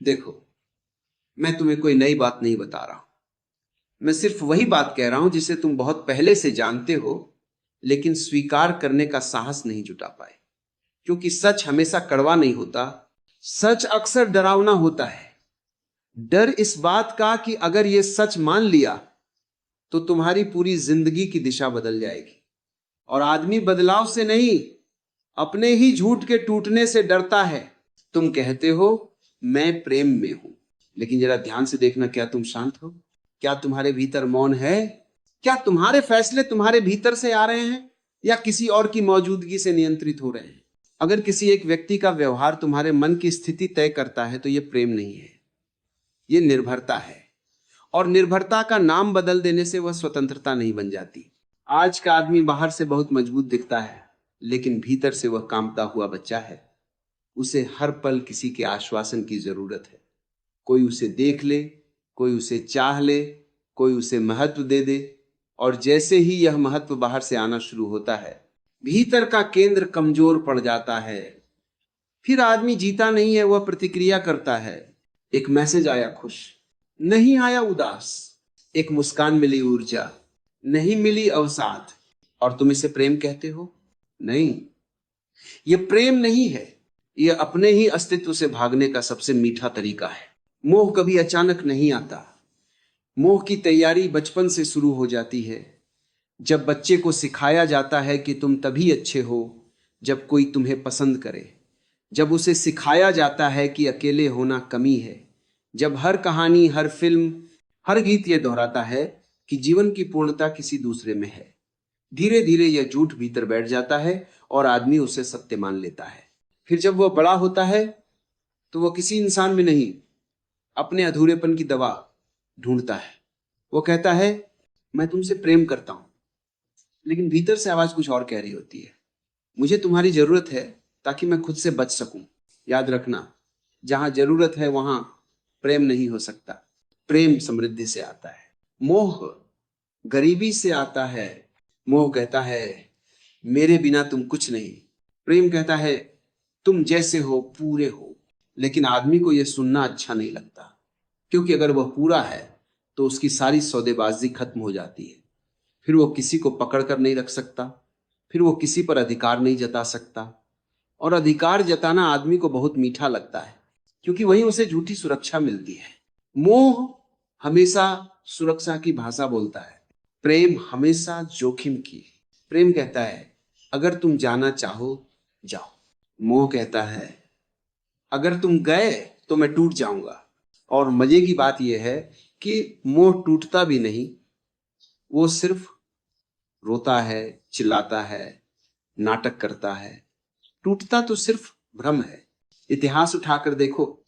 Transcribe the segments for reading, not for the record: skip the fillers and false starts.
देखो, मैं तुम्हें कोई नई बात नहीं बता रहा हूं। मैं सिर्फ वही बात कह रहा हूं जिसे तुम बहुत पहले से जानते हो, लेकिन स्वीकार करने का साहस नहीं जुटा पाए। क्योंकि सच हमेशा कड़वा नहीं होता, सच अक्सर डरावना होता है। डर इस बात का कि अगर यह सच मान लिया तो तुम्हारी पूरी जिंदगी की दिशा बदल जाएगी। और आदमी बदलाव से नहीं, अपने ही झूठ के टूटने से डरता है। तुम कहते हो मैं प्रेम में हूं, लेकिन जरा ध्यान से देखना, क्या तुम शांत हो? क्या तुम्हारे भीतर मौन है? क्या तुम्हारे फैसले तुम्हारे भीतर से आ रहे हैं या किसी और की मौजूदगी से नियंत्रित हो रहे हैं? अगर किसी एक व्यक्ति का व्यवहार तुम्हारे मन की स्थिति तय करता है तो यह प्रेम नहीं है, यह निर्भरता है। और निर्भरता का नाम बदल देने से वह स्वतंत्रता नहीं बन जाती। आज का आदमी बाहर से बहुत मजबूत दिखता है, लेकिन भीतर से वह कांपता हुआ बच्चा है। उसे हर पल किसी के आश्वासन की जरूरत है। कोई उसे देख ले, कोई उसे चाह ले, कोई उसे महत्व दे दे। और जैसे ही यह महत्व बाहर से आना शुरू होता है, भीतर का केंद्र कमजोर पड़ जाता है। फिर आदमी जीता नहीं है, वह प्रतिक्रिया करता है। एक मैसेज आया खुश, नहीं आया उदास। एक मुस्कान मिली ऊर्जा, नहीं मिली अवसाद। और तुम इसे प्रेम कहते हो? नहीं, यह प्रेम नहीं है। यह अपने ही अस्तित्व से भागने का सबसे मीठा तरीका है। मोह कभी अचानक नहीं आता। मोह की तैयारी बचपन से शुरू हो जाती है। जब बच्चे को सिखाया जाता है कि तुम तभी अच्छे हो जब कोई तुम्हें पसंद करे। जब उसे सिखाया जाता है कि अकेले होना कमी है। जब हर कहानी, हर फिल्म, हर गीत यह दोहराता है कि जीवन की पूर्णता किसी दूसरे में है। धीरे धीरे यह झूठ भीतर बैठ जाता है और आदमी उसे सत्य मान लेता है। फिर जब वह बड़ा होता है तो वह किसी इंसान में नहीं, अपने अधूरेपन की दवा ढूंढता है। वो कहता है मैं तुमसे प्रेम करता हूं, लेकिन भीतर से आवाज कुछ और कह रही होती है। मुझे तुम्हारी जरूरत है ताकि मैं खुद से बच सकूं। याद रखना, जहां जरूरत है वहां प्रेम नहीं हो सकता। प्रेम समृद्धि से आता है, मोह गरीबी से आता है। मोह कहता है मेरे बिना तुम कुछ नहीं। प्रेम कहता है तुम जैसे हो पूरे हो। लेकिन आदमी को यह सुनना अच्छा नहीं लगता, क्योंकि अगर वह पूरा है तो उसकी सारी सौदेबाजी खत्म हो जाती है। फिर वो किसी को पकड़ कर नहीं रख सकता, फिर वो किसी पर अधिकार नहीं जता सकता। और अधिकार जताना आदमी को बहुत मीठा लगता है, क्योंकि वहीं उसे झूठी सुरक्षा मिलती है। मोह हमेशा सुरक्षा की भाषा बोलता है, प्रेम हमेशा जोखिम की। प्रेम कहता है अगर तुम जाना चाहो जाओ। मोह कहता है अगर तुम गए तो मैं टूट जाऊंगा। और मजे की बात यह है कि मोह टूटता भी नहीं, वो सिर्फ रोता है, चिल्लाता है, नाटक करता है। टूटता तो सिर्फ भ्रम है। इतिहास उठाकर देखो,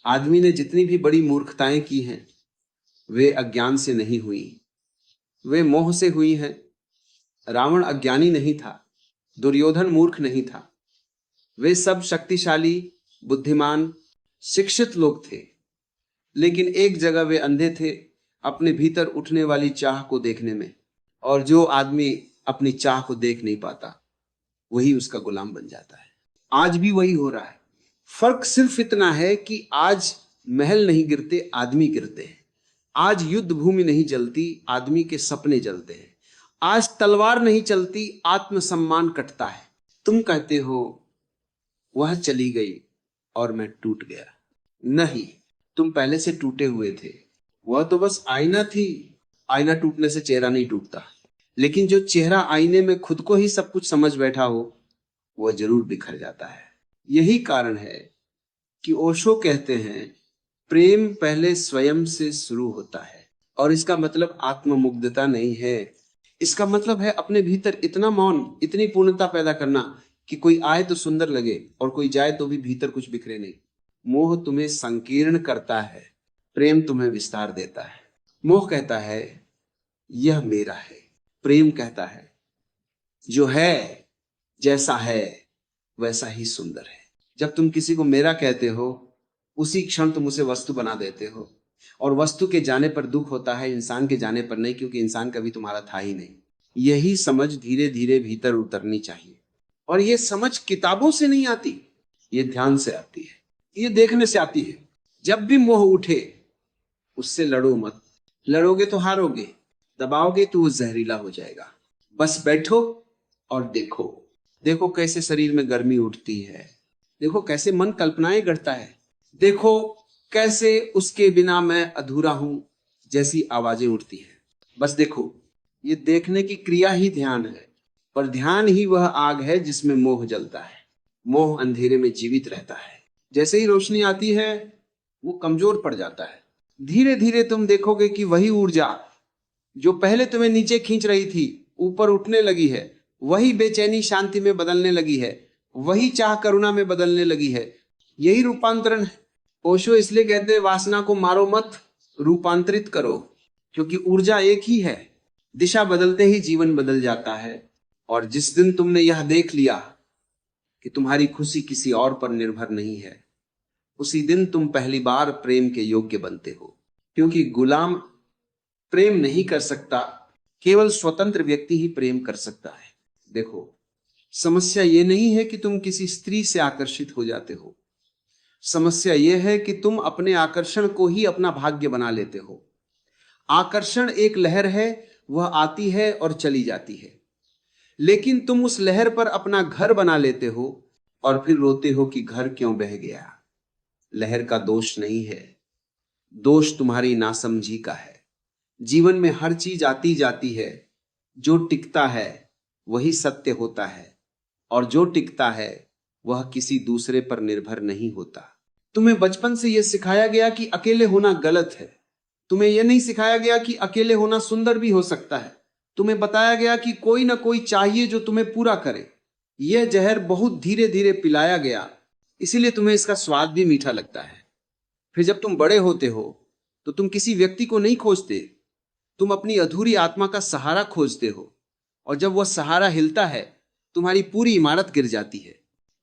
आदमी ने जितनी भी बड़ी मूर्खताएं की हैं वे अज्ञान से नहीं हुई, वे मोह से हुई हैं। रावण अज्ञानी नहीं था, दुर्योधन मूर्ख नहीं था। वे सब शक्तिशाली, बुद्धिमान, शिक्षित लोग थे, लेकिन एक जगह वे अंधे थे, अपने भीतर उठने वाली चाह को देखने में। और जो आदमी अपनी चाह को देख नहीं पाता वही उसका गुलाम बन जाता है। आज भी वही हो रहा है। फर्क सिर्फ इतना है कि आज महल नहीं गिरते, आदमी गिरते हैं। आज युद्ध भूमि नहीं जलती, आदमी के सपने जलते हैं। आज तलवार नहीं चलती, आत्मसम्मान कटता है। तुम कहते हो वह चली गई और मैं टूट गया। नहीं, तुम पहले से टूटे हुए थे। वह तो बस आईना थी। आईना टूटने से चेहरा नहीं टूटता, लेकिन जो चेहरा आईने में खुद को ही सब कुछ समझ बैठा हो वह जरूर बिखर जाता है। यही कारण है कि ओशो कहते हैं प्रेम पहले स्वयं से शुरू होता है। और इसका मतलब आत्ममुग्धता नहीं है। इसका मतलब है अपने भीतर इतना मौन, इतनी पूर्णता पैदा करना कि कोई आए तो सुंदर लगे और कोई जाए तो भी भीतर कुछ बिखरे नहीं। मोह तुम्हें संकीर्ण करता है, प्रेम तुम्हें विस्तार देता है। मोह कहता है यह मेरा है, प्रेम कहता है जो है जैसा है वैसा ही सुंदर है। जब तुम किसी को मेरा कहते हो उसी क्षण तुम उसे वस्तु बना देते हो। और वस्तु के जाने पर दुख होता है, इंसान के जाने पर नहीं, क्योंकि इंसान कभी तुम्हारा था ही नहीं। यही समझ धीरे धीरे भीतर उतरनी चाहिए। और यह समझ किताबों से नहीं आती, ये ध्यान से आती है, ये देखने से आती है। जब भी मोह उठे उससे लड़ो मत, लड़ोगे तो हारोगे, दबाओगे तो वो जहरीला हो जाएगा। बस बैठो और देखो, देखो कैसे शरीर में गर्मी उठती है, देखो कैसे मन कल्पनाएं गढ़ता है, देखो कैसे उसके बिना मैं अधूरा हूं जैसी आवाजें उठती है। बस देखो, ये देखने की क्रिया ही ध्यान है, पर ध्यान ही वह आग है जिसमें मोह जलता है। मोह अंधेरे में जीवित रहता है, जैसे ही रोशनी आती है वो कमजोर पड़ जाता है। धीरे धीरे तुम देखोगे कि वही ऊर्जा जो पहले तुम्हें नीचे खींच रही थी ऊपर उठने लगी है, वही बेचैनी शांति में बदलने लगी है, वही चाह करुणा में बदलने लगी है। यही रूपांतरण है। ओशो इसलिए कहते हैं वासना को मारो मत, रूपांतरित करो, क्योंकि ऊर्जा एक ही है। दिशा बदलते ही जीवन बदल जाता है। और जिस दिन तुमने यह देख लिया कि तुम्हारी खुशी किसी और पर निर्भर नहीं है, उसी दिन तुम पहली बार प्रेम के योग्य बनते हो। क्योंकि गुलाम प्रेम नहीं कर सकता, केवल स्वतंत्र व्यक्ति ही प्रेम कर सकता है। देखो, समस्या ये नहीं है कि तुम किसी स्त्री से आकर्षित हो जाते हो, समस्या यह है कि तुम अपने आकर्षण को ही अपना भाग्य बना लेते हो। आकर्षण एक लहर है, वह आती है और चली जाती है, लेकिन तुम उस लहर पर अपना घर बना लेते हो और फिर रोते हो कि घर क्यों बह गया। लहर का दोष नहीं है, दोष तुम्हारी नासमझी का है। जीवन में हर चीज आती जाती है, जो टिकता है वही सत्य होता है, और जो टिकता है वह किसी दूसरे पर निर्भर नहीं होता। तुम्हें बचपन से यह सिखाया गया कि अकेले होना गलत है। तुम्हें यह नहीं सिखाया गया कि अकेले होना सुंदर भी हो सकता है। तुम्हें बताया गया कि कोई ना कोई चाहिए जो तुम्हें पूरा करे। यह जहर बहुत धीरे धीरे पिलाया गया, इसीलिए तुम्हें इसका स्वाद भी मीठा लगता है। फिर जब तुम बड़े होते हो तो तुम किसी व्यक्ति को नहीं खोजते, तुम अपनी अधूरी आत्मा का सहारा खोजते हो, और जब वह सहारा हिलता है तुम्हारी पूरी इमारत गिर जाती है।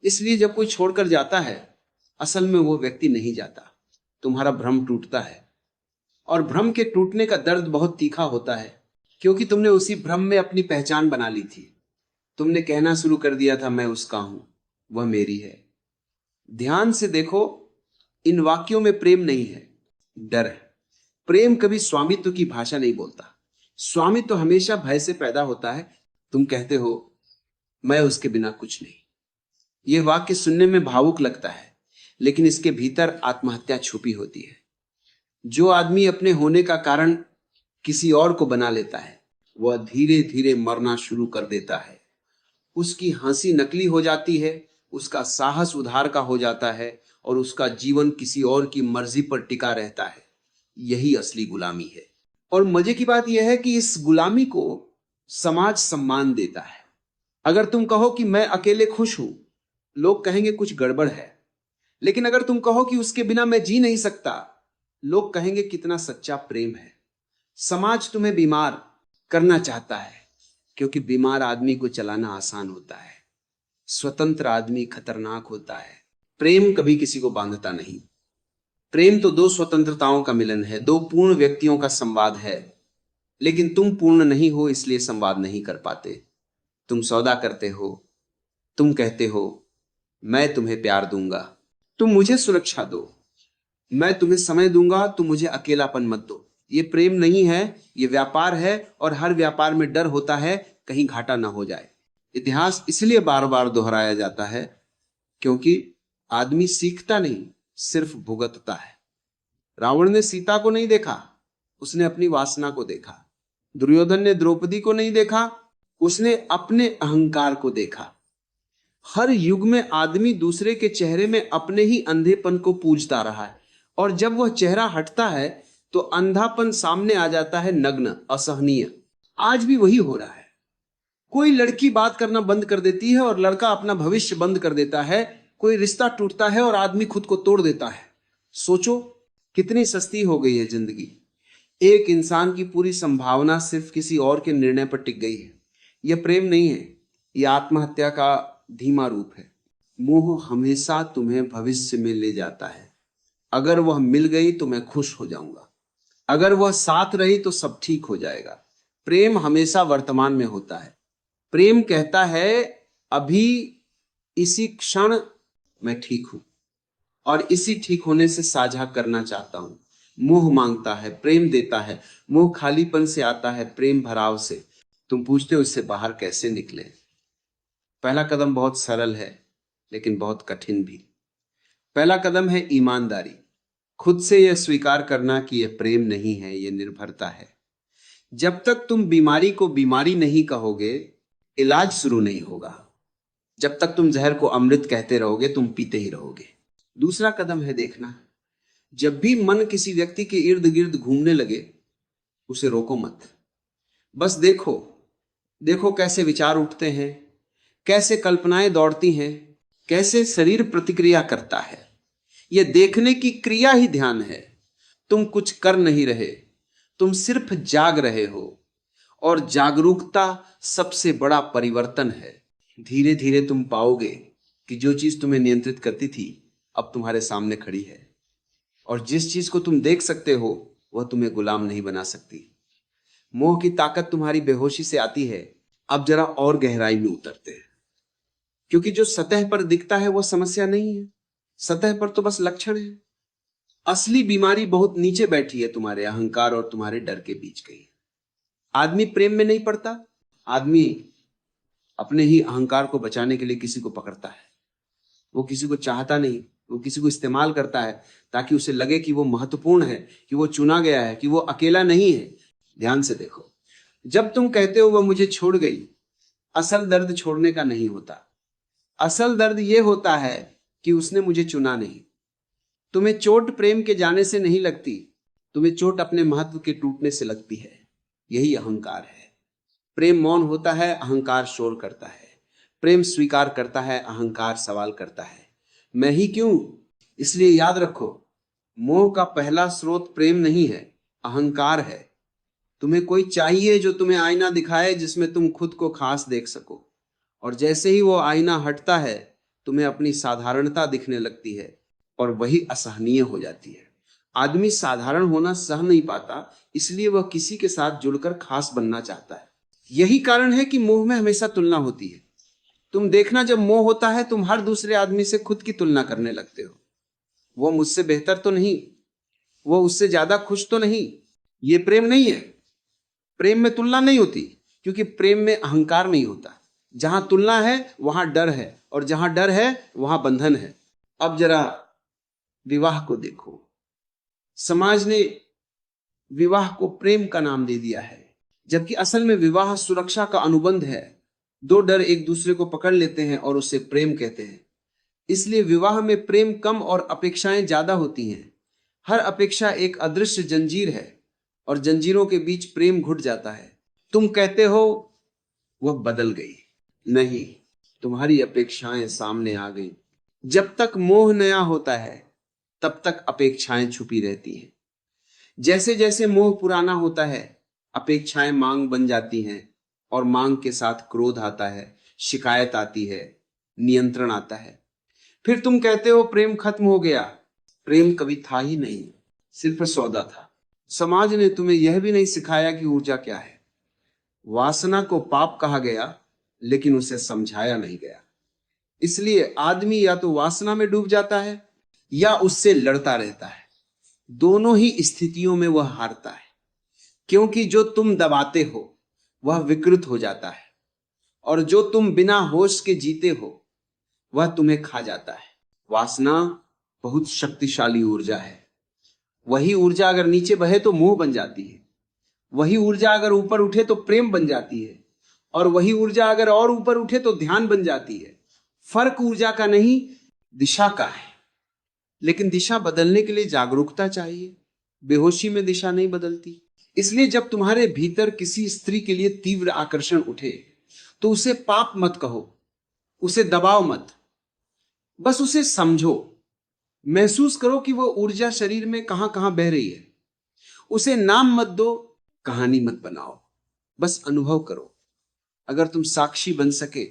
इसलिए जब कोई छोड़कर जाता है, असल में वो व्यक्ति नहीं जाता, तुम्हारा भ्रम टूटता है। और भ्रम के टूटने का दर्द बहुत तीखा होता है, क्योंकि तुमने उसी भ्रम में अपनी पहचान बना ली थी। तुमने कहना शुरू कर दिया था, मैं उसका हूं, वह मेरी है। ध्यान से देखो, इन वाक्यों में प्रेम नहीं है, डर है। प्रेम कभी स्वामित्व की भाषा नहीं बोलता। स्वामित्व हमेशा भय से पैदा होता है। तुम कहते हो, मैं उसके बिना कुछ नहीं। यह वाक्य सुनने में भावुक लगता है, लेकिन इसके भीतर आत्महत्या छुपी होती है। जो आदमी अपने होने का कारण किसी और को बना लेता है, वह धीरे धीरे मरना शुरू कर देता है। उसकी हंसी नकली हो जाती है, उसका साहस उधार का हो जाता है, और उसका जीवन किसी और की मर्जी पर टिका रहता है। यही असली गुलामी है। और मजे की बात यह है कि इस गुलामी को समाज सम्मान देता है। अगर तुम कहो कि मैं अकेले खुश हूं, लोग कहेंगे कुछ गड़बड़ है। लेकिन अगर तुम कहो कि उसके बिना मैं जी नहीं सकता, लोग कहेंगे कितना सच्चा प्रेम है। समाज तुम्हें बीमार करना चाहता है, क्योंकि बीमार आदमी को चलाना आसान होता है, स्वतंत्र आदमी खतरनाक होता है। प्रेम कभी किसी को बांधता नहीं। प्रेम तो दो स्वतंत्रताओं का मिलन है, दो पूर्ण व्यक्तियों का संवाद है। लेकिन तुम पूर्ण नहीं हो, इसलिए संवाद नहीं कर पाते। तुम सौदा करते हो, तुम कहते हो मैं तुम्हें प्यार दूंगा, तुम मुझे सुरक्षा दो, मैं तुम्हें समय दूंगा, तुम मुझे अकेलापन मत दो। ये प्रेम नहीं है, ये व्यापार है, और हर व्यापार में डर होता है कहीं घाटा ना हो जाए। इतिहास इसलिए बार बार दोहराया जाता है, क्योंकि आदमी सीखता नहीं, सिर्फ भुगतता है। रावण ने सीता को नहीं देखा, उसने अपनी वासना को देखा। दुर्योधन ने द्रौपदी को नहीं देखा, उसने अपने अहंकार को देखा। हर युग में आदमी दूसरे के चेहरे में अपने ही अंधेपन को पूजता रहा है, और जब वह चेहरा हटता है तो अंधापन सामने आ जाता है, नग्न, असहनीय। आज भी वही हो रहा है। कोई लड़की बात करना बंद कर देती है और लड़का अपना भविष्य बंद कर देता है। कोई रिश्ता टूटता है और आदमी खुद को तोड़ देता है। सोचो कितनी सस्ती हो गई है जिंदगी। एक इंसान की पूरी संभावना सिर्फ किसी और के निर्णय पर टिक गई है। यह प्रेम नहीं है, यह आत्महत्या का धीमा रूप है। मोह हमेशा तुम्हें भविष्य में ले जाता है। अगर वह मिल गई तो मैं खुश हो जाऊंगा, अगर वह साथ रही तो सब ठीक हो जाएगा। प्रेम हमेशा वर्तमान में होता है। प्रेम कहता है अभी इसी क्षण मैं ठीक हूं, और इसी ठीक होने से साझा करना चाहता हूं। मोह मांगता है, प्रेम देता है। मोह खालीपन से आता है, प्रेम भराव से। तुम पूछते हो इससे बाहर कैसे निकले। पहला कदम बहुत सरल है लेकिन बहुत कठिन भी। पहला कदम है ईमानदारी। खुद से यह स्वीकार करना कि यह प्रेम नहीं है, यह निर्भरता है। जब तक तुम बीमारी को बीमारी नहीं कहोगे, इलाज शुरू नहीं होगा। जब तक तुम जहर को अमृत कहते रहोगे, तुम पीते ही रहोगे। दूसरा कदम है देखना। जब भी मन किसी व्यक्ति के इर्द गिर्द घूमने लगे, उसे रोको मत। बस देखो, देखो कैसे विचार उठते हैं, कैसे कल्पनाएं दौड़ती हैं, कैसे शरीर प्रतिक्रिया करता है। यह देखने की क्रिया ही ध्यान है। तुम कुछ कर नहीं रहे, तुम सिर्फ जाग रहे हो। और जागरूकता सबसे बड़ा परिवर्तन है। धीरे धीरे तुम पाओगे कि जो चीज तुम्हें नियंत्रित करती थी अब तुम्हारे सामने खड़ी है। और जिस चीज को तुम देख सकते हो वह तुम्हें गुलाम नहीं बना सकती। मोह की ताकत तुम्हारी बेहोशी से आती है। अब जरा और गहराई में उतरते हैं, क्योंकि जो सतह पर दिखता है वह समस्या नहीं है। सतह पर तो बस लक्षण है। असली बीमारी बहुत नीचे बैठी है, तुम्हारे अहंकार और तुम्हारे डर के बीच कहीं। आदमी प्रेम में नहीं पड़ता। आदमी अपने ही अहंकार को बचाने के लिए किसी को पकड़ता है। वो किसी को चाहता नहीं, वो किसी को इस्तेमाल करता है ताकि उसे लगे कि वो महत्वपूर्ण है, कि वो चुना गया है, कि वो अकेला नहीं है। ध्यान से देखो, जब तुम कहते हो वह मुझे छोड़ गई, असल दर्द छोड़ने का नहीं होता। असल दर्द यह होता है कि उसने मुझे चुना नहीं। तुम्हें चोट प्रेम के जाने से नहीं लगती, तुम्हें चोट अपने महत्व के टूटने से लगती है। यही अहंकार है। प्रेम मौन होता है, अहंकार शोर करता है। प्रेम स्वीकार करता है, अहंकार सवाल करता है। मैं ही क्यों? इसलिए याद रखो, मोह का पहला स्रोत प्रेम नहीं है, अहंकार है। तुम्हें कोई चाहिए जो तुम्हें आईना दिखाए जिसमें तुम खुद को खास देख सको। और जैसे ही वो आईना हटता है, तुम्हें अपनी साधारणता दिखने लगती है और वही असहनीय हो जाती है। आदमी साधारण होना सह नहीं पाता, इसलिए वह किसी के साथ जुड़कर खास बनना चाहता है। यही कारण है कि मोह में हमेशा तुलना होती है। तुम देखना, जब मोह होता है तुम हर दूसरे आदमी से खुद की तुलना करने लगते हो। वो मुझसे बेहतर तो नहीं, वो उससे ज्यादा खुश तो नहीं। ये प्रेम नहीं है। प्रेम में तुलना नहीं होती, क्योंकि प्रेम में अहंकार नहीं होता। जहां तुलना है वहां डर है, और जहां डर है वहां बंधन है। अब जरा विवाह को देखो। समाज ने विवाह को प्रेम का नाम दे दिया है, जबकि असल में विवाह सुरक्षा का अनुबंध है। दो डर एक दूसरे को पकड़ लेते हैं और उसे प्रेम कहते हैं। इसलिए विवाह में प्रेम कम और अपेक्षाएं ज्यादा होती हैं। हर अपेक्षा एक अदृश्य जंजीर है और जंजीरों के बीच प्रेम घुट जाता है। तुम कहते हो वह बदल गई। नहीं, तुम्हारी अपेक्षाएं सामने आ गई। जब तक मोह नया होता है तब तक अपेक्षाएं छुपी रहती हैं। जैसे जैसे मोह पुराना होता है, अपेक्षाएं मांग बन जाती हैं, और मांग के साथ क्रोध आता है, शिकायत आती है, नियंत्रण आता है। फिर तुम कहते हो प्रेम खत्म हो गया। प्रेम कभी था ही नहीं, सिर्फ सौदा था। समाज ने तुम्हें यह भी नहीं सिखाया कि ऊर्जा क्या है। वासना को पाप कहा गया, लेकिन उसे समझाया नहीं गया। इसलिए आदमी या तो वासना में डूब जाता है या उससे लड़ता रहता है। दोनों ही स्थितियों में वह हारता है, क्योंकि जो तुम दबाते हो वह विकृत हो जाता है, और जो तुम बिना होश के जीते हो वह तुम्हें खा जाता है। वासना बहुत शक्तिशाली ऊर्जा है। वही ऊर्जा अगर नीचे बहे तो मोह बन जाती है। वही ऊर्जा अगर ऊपर उठे तो प्रेम बन जाती है, और वही ऊर्जा अगर और ऊपर उठे तो ध्यान बन जाती है। फर्क ऊर्जा का नहीं, दिशा का है। लेकिन दिशा बदलने के लिए जागरूकता चाहिए। बेहोशी में दिशा नहीं बदलती। इसलिए जब तुम्हारे भीतर किसी स्त्री के लिए तीव्र आकर्षण उठे तो उसे पाप मत कहो, उसे दबाओ मत। बस उसे समझो, महसूस करो कि वह ऊर्जा शरीर में कहां कहां बह रही है। उसे नाम मत दो, कहानी मत बनाओ, बस अनुभव करो। अगर तुम साक्षी बन सके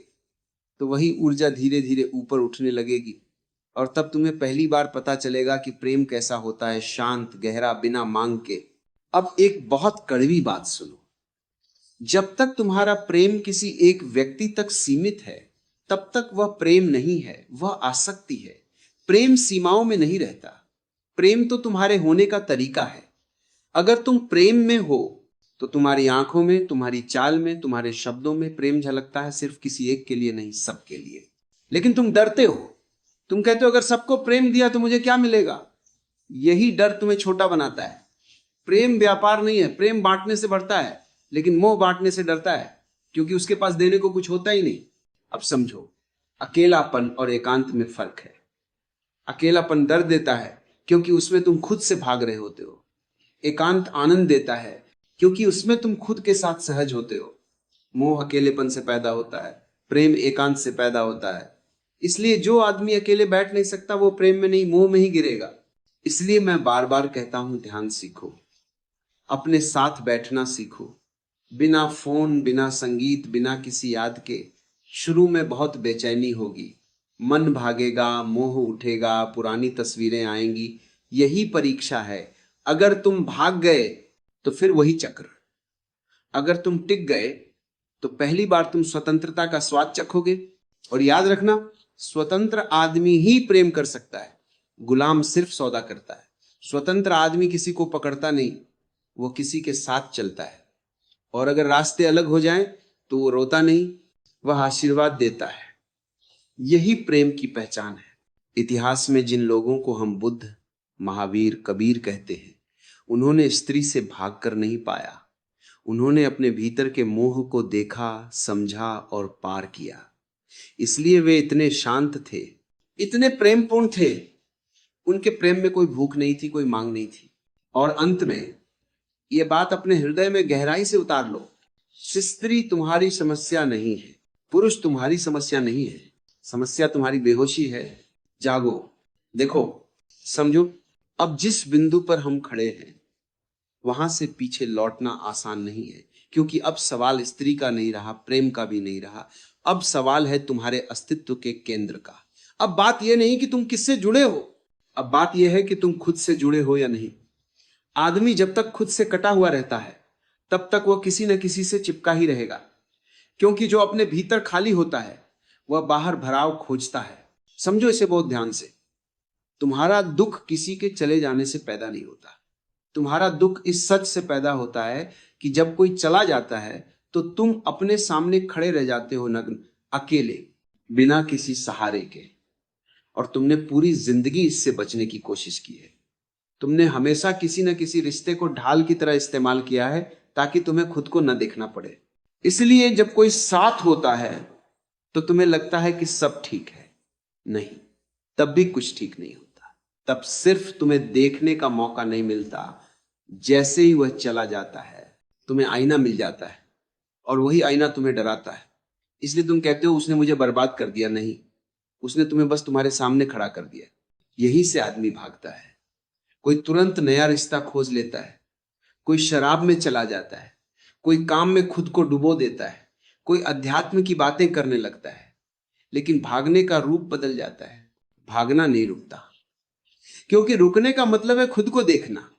तो वही ऊर्जा धीरे धीरे ऊपर उठने लगेगी, और तब तुम्हें पहली बार पता चलेगा कि प्रेम कैसा होता है, शांत, गहरा, बिना मांग के। अब एक बहुत कड़वी बात सुनो। जब तक तुम्हारा प्रेम किसी एक व्यक्ति तक सीमित है तब तक वह प्रेम नहीं है, वह आसक्ति है। प्रेम सीमाओं में नहीं रहता। प्रेम तो तुम्हारे होने का तरीका है। अगर तुम प्रेम में हो तो तुम्हारी आंखों में, तुम्हारी चाल में, तुम्हारे शब्दों में प्रेम झलकता है, सिर्फ किसी एक के लिए नहीं, सबके लिए। लेकिन तुम डरते हो। तुम कहते हो अगर सबको प्रेम दिया तो मुझे क्या मिलेगा। यही डर तुम्हें छोटा बनाता है। प्रेम व्यापार नहीं है, प्रेम बांटने से बढ़ता है, लेकिन मोह बांटने से डरता है, क्योंकि उसके पास देने को कुछ होता ही नहीं। अब समझो, अकेलापन और एकांत में फर्क है। अकेलापन दर्द देता है क्योंकि उसमें तुम खुद से भाग रहे होते हो। एकांत आनंद देता है क्योंकि उसमें तुम खुद के साथ सहज होते हो। मोह अकेलेपन से पैदा होता है, प्रेम एकांत से पैदा होता है। इसलिए जो आदमी अकेले बैठ नहीं सकता वो प्रेम में नहीं, मोह में ही गिरेगा। इसलिए मैं बार बार कहता हूं, ध्यान सीखो, अपने साथ बैठना सीखो, बिना फोन, बिना संगीत, बिना किसी याद के। शुरू में बहुत बेचैनी होगी, मन भागेगा, मोह उठेगा, पुरानी तस्वीरें आएंगी। यही परीक्षा है। अगर तुम भाग गए तो फिर वही चक्र। अगर तुम टिक गए तो पहली बार तुम स्वतंत्रता का स्वाद चखोगे। और याद रखना, स्वतंत्र आदमी ही प्रेम कर सकता है, गुलाम सिर्फ सौदा करता है। स्वतंत्र आदमी किसी को पकड़ता नहीं, वो किसी के साथ चलता है। और अगर रास्ते अलग हो जाएं तो वो रोता नहीं, वह आशीर्वाद देता है। यही प्रेम की पहचान है। इतिहास में जिन लोगों को हम बुद्ध, महावीर, कबीर कहते हैं, उन्होंने स्त्री से भागकर नहीं पाया। उन्होंने अपने भीतर के मोह को देखा, समझा और पार किया। इसलिए वे इतने शांत थे, इतने प्रेमपूर्ण थे। उनके प्रेम में कोई भूख नहीं थी, कोई मांग नहीं थी। और अंत में ये बात अपने हृदय में गहराई से उतार लो, स्त्री तुम्हारी समस्या नहीं है, पुरुष तुम्हारी समस्या नहीं है। समस्या तुम्हारी बेहोशी है। जागो, देखो, समझो। अब जिस बिंदु पर हम खड़े हैं वहां से पीछे लौटना आसान नहीं है, क्योंकि अब सवाल स्त्री का नहीं रहा, प्रेम का भी नहीं रहा। अब सवाल है तुम्हारे अस्तित्व के केंद्र का। अब बात यह नहीं कि तुम किससे जुड़े हो, अब बात यह है कि तुम खुद से जुड़े हो या नहीं। आदमी जब तक खुद से कटा हुआ रहता है तब तक वह किसी न किसी से चिपका ही रहेगा, क्योंकि जो अपने भीतर खाली होता है वह बाहर भराव खोजता है। समझो इसे बहुत ध्यान से। तुम्हारा दुख किसी के चले जाने से पैदा नहीं होता। तुम्हारा दुख इस सच से पैदा होता है कि जब कोई चला जाता है तो तुम अपने सामने खड़े रह जाते हो, नग्न, अकेले, बिना किसी सहारे के। और तुमने पूरी जिंदगी इससे बचने की कोशिश की है। तुमने हमेशा किसी न किसी रिश्ते को ढाल की तरह इस्तेमाल किया है ताकि तुम्हें खुद को न देखना पड़े। इसलिए जब कोई साथ होता है तो तुम्हें लगता है कि सब ठीक है। नहीं, तब भी कुछ ठीक नहीं होता। तब सिर्फ तुम्हें देखने का मौका नहीं मिलता। जैसे ही वह चला जाता है तुम्हें आईना मिल जाता है, और वही आईना तुम्हें डराता है। इसलिए तुम कहते हो उसने मुझे बर्बाद कर दिया। नहीं, उसने तुम्हें बस तुम्हारे सामने खड़ा कर दिया। यही से आदमी भागता है। कोई तुरंत नया रिश्ता खोज लेता है, कोई शराब में चला जाता है, कोई काम में खुद को डुबो देता है, कोई अध्यात्म की बातें करने लगता है, लेकिन भागने का रूप बदल जाता है। भागना नहीं रुकता, क्योंकि रुकने का मतलब है खुद को देखना,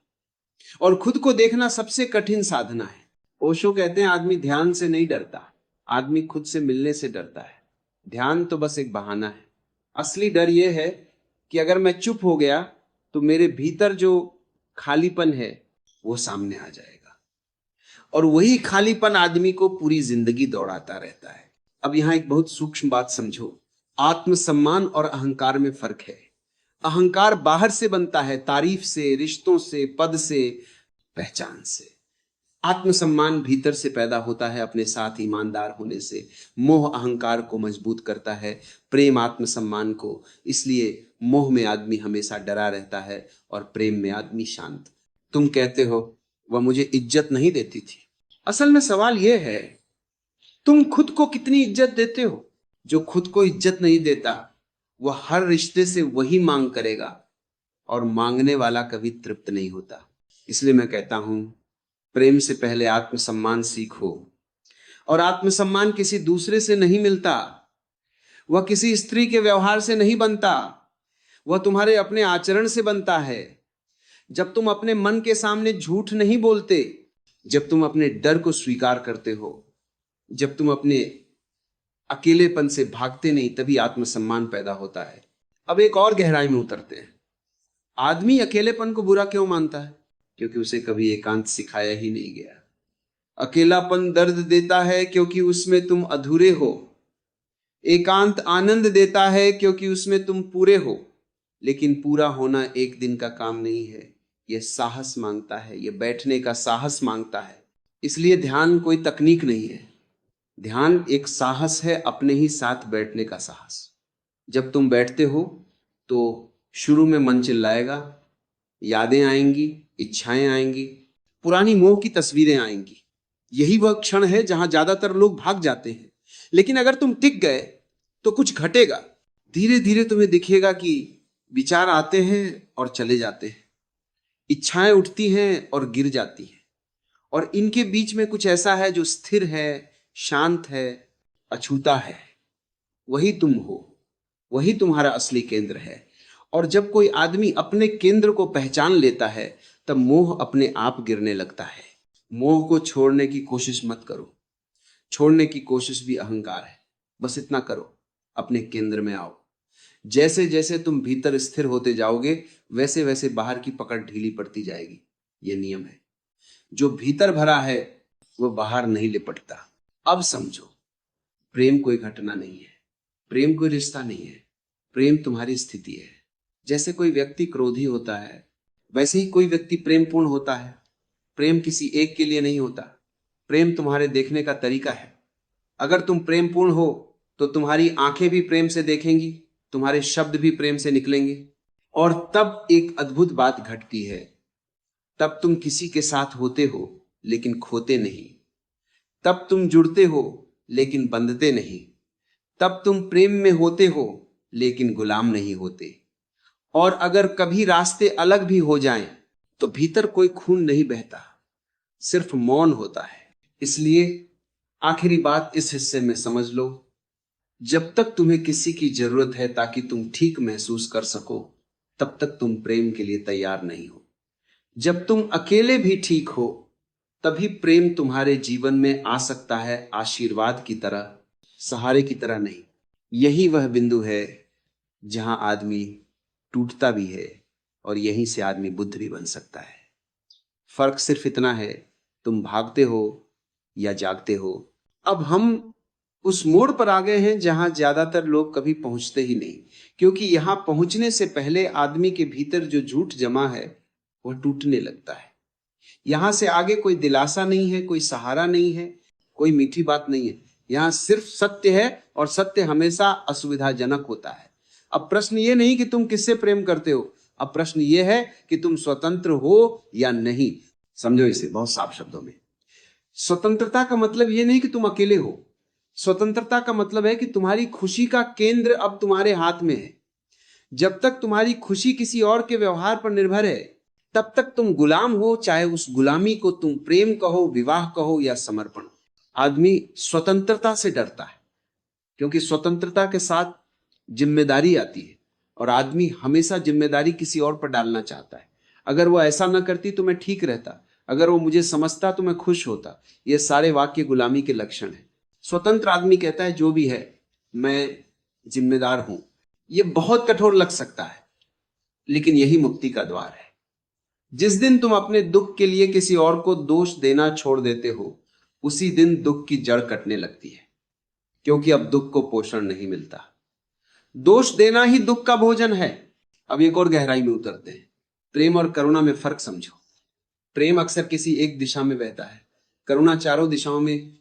और खुद को देखना सबसे कठिन साधना है। ओशो कहते हैं आदमी ध्यान से नहीं डरता, आदमी खुद से मिलने से डरता है। ध्यान तो बस एक बहाना है। असली डर यह है कि अगर मैं चुप हो गया तो मेरे भीतर जो खालीपन है वो सामने आ जाएगा, और वही खालीपन आदमी को पूरी जिंदगी दौड़ाता रहता है। अब यहां एक बहुत सूक्ष्म बात समझो। आत्मसम्मान और अहंकार में फर्क है। अहंकार बाहर से बनता है, तारीफ से, रिश्तों से, पद से, पहचान से। आत्मसम्मान भीतर से पैदा होता है, अपने साथ ईमानदार होने से। मोह अहंकार को मजबूत करता है, प्रेम आत्मसम्मान को। इसलिए मोह में आदमी हमेशा डरा रहता है और प्रेम में आदमी शांत। तुम कहते हो वह मुझे इज्जत नहीं देती थी। असल में सवाल यह है, तुम खुद को कितनी इज्जत देते हो? जो खुद को इज्जत नहीं देता वह हर रिश्ते से वही मांग करेगा, और मांगने वाला कभी तृप्त नहीं होता। इसलिए मैं कहता हूं, प्रेम से पहले आत्मसम्मान सीखो। और आत्मसम्मान किसी दूसरे से नहीं मिलता, वह किसी स्त्री के व्यवहार से नहीं बनता, वह तुम्हारे अपने आचरण से बनता है। जब तुम अपने मन के सामने झूठ नहीं बोलते, जब तुम अपने डर को स्वीकार करते हो, जब तुम अपने अकेलेपन से भागते नहीं, तभी आत्मसम्मान पैदा होता है। अब एक और गहराई में उतरते हैं। आदमी अकेलेपन को बुरा क्यों मानता है? क्योंकि उसे कभी एकांत सिखाया ही नहीं गया। अकेलापन दर्द देता है क्योंकि उसमें तुम अधूरे हो। एकांत आनंद देता है क्योंकि उसमें तुम पूरे हो। लेकिन पूरा होना एक दिन का काम नहीं है, यह साहस मांगता है, यह बैठने का साहस मांगता है। इसलिए ध्यान कोई तकनीक नहीं है, ध्यान एक साहस है, अपने ही साथ बैठने का साहस। जब तुम बैठते हो तो शुरू में मन चिल्लाएगा, यादें आएंगी, इच्छाएं आएंगी, पुरानी मोह की तस्वीरें आएंगी। यही वह क्षण है जहां ज्यादातर लोग भाग जाते हैं। लेकिन अगर तुम टिक गए तो कुछ घटेगा। धीरे धीरे तुम्हें दिखेगा कि विचार आते हैं और चले जाते हैं, इच्छाएं उठती हैं और गिर जाती हैं, और इनके बीच में कुछ ऐसा है जो स्थिर है, शांत है, अछूता है। वही तुम हो, वही तुम्हारा असली केंद्र है। और जब कोई आदमी अपने केंद्र को पहचान लेता है तब मोह अपने आप गिरने लगता है। मोह को छोड़ने की कोशिश मत करो, छोड़ने की कोशिश भी अहंकार है। बस इतना करो, अपने केंद्र में आओ। जैसे जैसे तुम भीतर स्थिर होते जाओगे वैसे वैसे बाहर की पकड़ ढीली पड़ती जाएगी। यह नियम है। जो भीतर भरा है वो बाहर नहीं लिपटता। अब समझो, प्रेम कोई घटना नहीं है, प्रेम कोई रिश्ता नहीं है, प्रेम तुम्हारी स्थिति है। जैसे कोई व्यक्ति क्रोधी होता है वैसे ही कोई व्यक्ति प्रेमपूर्ण होता है। प्रेम किसी एक के लिए नहीं होता, प्रेम तुम्हारे देखने का तरीका है। अगर तुम प्रेमपूर्ण हो तो तुम्हारी आंखें भी प्रेम से देखेंगी, तुम्हारे शब्द भी प्रेम से निकलेंगे, और तब एक अद्भुत बात घटती है। तब तुम किसी के साथ होते हो लेकिन खोते नहीं। तब तुम जुड़ते हो लेकिन बंधते नहीं। तब तुम प्रेम में होते हो लेकिन गुलाम नहीं होते। और अगर कभी रास्ते अलग भी हो जाएं तो भीतर कोई खून नहीं बहता, सिर्फ मौन होता है। इसलिए आखिरी बात इस हिस्से में समझ लो, जब तक तुम्हें किसी की जरूरत है ताकि तुम ठीक महसूस कर सको, तब तक तुम प्रेम के लिए तैयार नहीं हो। जब तुम अकेले भी ठीक हो तभी प्रेम तुम्हारे जीवन में आ सकता है, आशीर्वाद की तरह, सहारे की तरह नहीं। यही वह बिंदु है जहां आदमी टूटता भी है और यहीं से आदमी बुद्ध भी बन सकता है। फर्क सिर्फ इतना है, तुम भागते हो या जागते हो। अब हम उस मोड़ पर आ गए हैं जहां ज्यादातर लोग कभी पहुंचते ही नहीं, क्योंकि यहां पहुंचने से पहले आदमी के भीतर जो झूठ जमा है वह टूटने लगता है। यहां से आगे कोई दिलासा नहीं है, कोई सहारा नहीं है, कोई मीठी बात नहीं है। यहां सिर्फ सत्य है, और सत्य हमेशा असुविधाजनक होता है। अब प्रश्न ये नहीं कि तुम किससे प्रेम करते हो, अब प्रश्न ये है कि तुम स्वतंत्र हो या नहीं। समझो इसे बहुत साफ शब्दों में। स्वतंत्रता का मतलब ये नहीं कि तुम अकेले हो। स्वतंत्रता का मतलब है कि तुम्हारी खुशी का केंद्र अब तुम्हारे हाथ में है। जब तक तुम्हारी खुशी किसी और के व्यवहार पर निर्भर है तब तक तुम गुलाम हो, चाहे उस गुलामी को तुम प्रेम कहो, विवाह कहो या समर्पण। आदमी स्वतंत्रता से डरता है क्योंकि स्वतंत्रता के साथ जिम्मेदारी आती है, और आदमी हमेशा जिम्मेदारी किसी और पर डालना चाहता है। अगर वो ऐसा ना करती तो मैं ठीक रहता, अगर वो मुझे समझता तो मैं खुश होता। ये सारे वाक्य गुलामी के लक्षण हैं। स्वतंत्र आदमी कहता है जो भी है मैं जिम्मेदार हूं। ये बहुत कठोर लग सकता है, लेकिन यही मुक्ति का द्वार है। जिस दिन तुम अपने दुख के लिए किसी और को दोष देना छोड़ देते हो उसी दिन दुख की जड़ कटने लगती है, क्योंकि अब दुख को पोषण नहीं मिलता। दोष देना ही दुख का भोजन है। अब एक और गहराई में उतरते हैं। प्रेम और करुणा में फर्क समझो। प्रेम अक्सर किसी एक दिशा में बहता है, करुणा चारों दिशाओं में।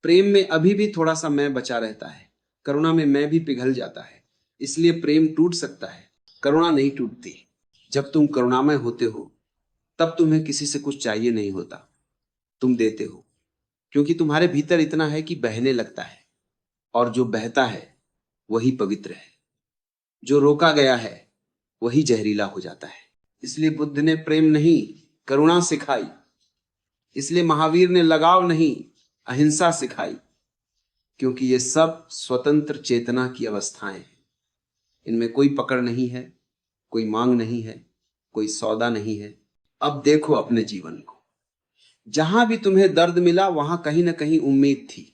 प्रेम में अभी भी थोड़ा सा मैं बचा रहता है, करुणा में मैं भी पिघल जाता है। इसलिए प्रेम टूट सकता है, करुणा नहीं टूटती। जब तुम करुणामय होते हो तब तुम्हें किसी से कुछ चाहिए नहीं होता, तुम देते हो, क्योंकि तुम्हारे भीतर इतना है कि बहने लगता है, और जो बहता है वही पवित्र है। जो रोका गया है वही जहरीला हो जाता है। इसलिए बुद्ध ने प्रेम नहीं करुणा सिखाई। इसलिए महावीर ने लगाव नहीं अहिंसा सिखाई, क्योंकि ये सब स्वतंत्र चेतना की अवस्थाएं हैं। इनमें कोई पकड़ नहीं है, कोई मांग नहीं है, कोई सौदा नहीं है। अब देखो अपने जीवन को, जहां भी तुम्हें दर्द मिला वहां कहीं ना कहीं उम्मीद थी,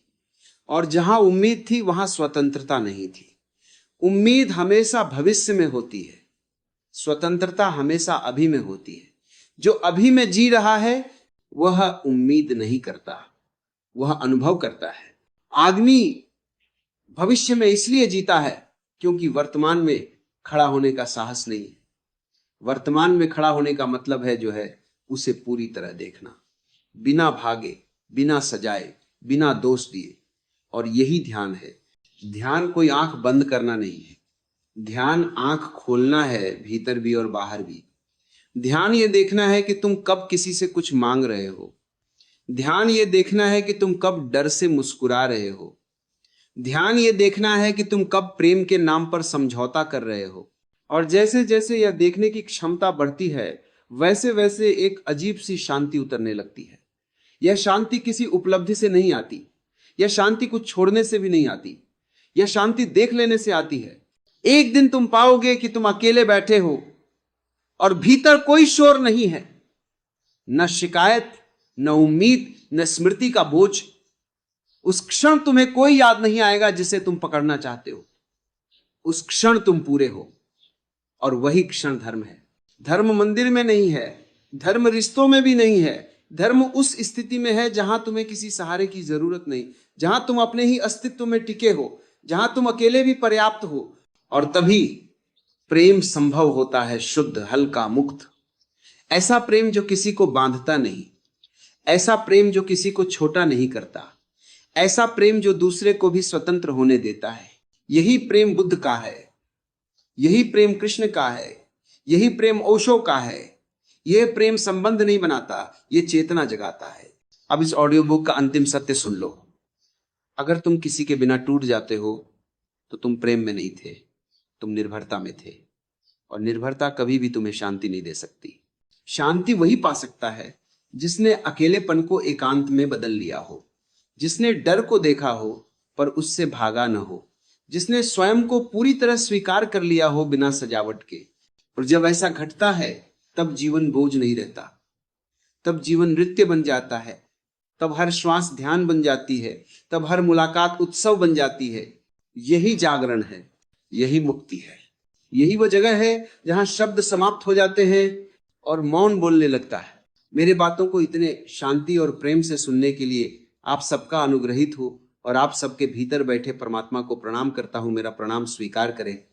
और जहां उम्मीद थी वहां स्वतंत्रता नहीं थी। उम्मीद हमेशा भविष्य में होती है, स्वतंत्रता हमेशा अभी में होती है। जो अभी में जी रहा है वह उम्मीद नहीं करता, वह अनुभव करता है। आदमी भविष्य में इसलिए जीता है क्योंकि वर्तमान में खड़ा होने का साहस नहीं है। वर्तमान में खड़ा होने का मतलब है जो है उसे पूरी तरह देखना, बिना भागे, बिना सजाए, बिना दोष दिए। और यही ध्यान है। ध्यान कोई आंख बंद करना नहीं है, ध्यान आंख खोलना है, भीतर भी और बाहर भी। ध्यान ये देखना है कि तुम कब किसी से कुछ मांग रहे हो। ध्यान ये देखना है कि तुम कब डर से मुस्कुरा रहे हो। ध्यान ये देखना है कि तुम कब प्रेम के नाम पर समझौता कर रहे हो। और जैसे जैसे यह देखने की क्षमता बढ़ती है वैसे वैसे एक अजीब सी शांति उतरने लगती है। यह शांति किसी उपलब्धि से नहीं आती, यह शांति कुछ छोड़ने से भी नहीं आती, यह शांति देख लेने से आती है। एक दिन तुम पाओगे कि तुम अकेले बैठे हो और भीतर कोई शोर नहीं है, न शिकायत, न उम्मीद, न स्मृति का बोझ। उस क्षण तुम्हें कोई याद नहीं आएगा जिसे तुम पकड़ना चाहते हो। उस क्षण तुम पूरे हो और वही क्षण धर्म है। धर्म मंदिर में नहीं है, धर्म रिश्तों में भी नहीं है। धर्म उस स्थिति में है जहां तुम्हें किसी सहारे की जरूरत नहीं, जहां तुम अपने ही अस्तित्व में टिके हो, जहां तुम अकेले भी पर्याप्त हो। और तभी प्रेम संभव होता है, शुद्ध, हल्का, मुक्त। ऐसा प्रेम जो किसी को बांधता नहीं, ऐसा प्रेम जो किसी को छोटा नहीं करता, ऐसा प्रेम जो दूसरे को भी स्वतंत्र होने देता है। यही प्रेम बुद्ध का है, यही प्रेम कृष्ण का है, यही प्रेम ओशो का है। यह प्रेम संबंध नहीं बनाता, यह चेतना जगाता है। अब इस ऑडियो बुक का अंतिम सत्य सुन लो। अगर तुम किसी के बिना टूट जाते हो तो तुम प्रेम में नहीं थे, तुम निर्भरता में थे। और निर्भरता कभी भी तुम्हें शांति नहीं दे सकती। शांति वही पा सकता है जिसने अकेलेपन को एकांत में बदल लिया हो, जिसने डर को देखा हो पर उससे भागा न हो, जिसने स्वयं को पूरी तरह स्वीकार कर लिया हो बिना सजावट के। और जब ऐसा घटता है तब जीवन बोझ नहीं रहता, तब जीवन नृत्य बन जाता है, तब हर श्वास ध्यान बन जाती है, तब हर मुलाकात उत्सव बन जाती है। यही जागरण है, यही मुक्ति है। यही वो जगह है जहां शब्द समाप्त हो जाते हैं और मौन बोलने लगता है। मेरे बातों को इतने शांति और प्रेम से सुनने के लिए आप सबका अनुग्रहित हो और आप सबके भीतर बैठे परमात्मा को प्रणाम करता हूं। मेरा प्रणाम स्वीकार करें।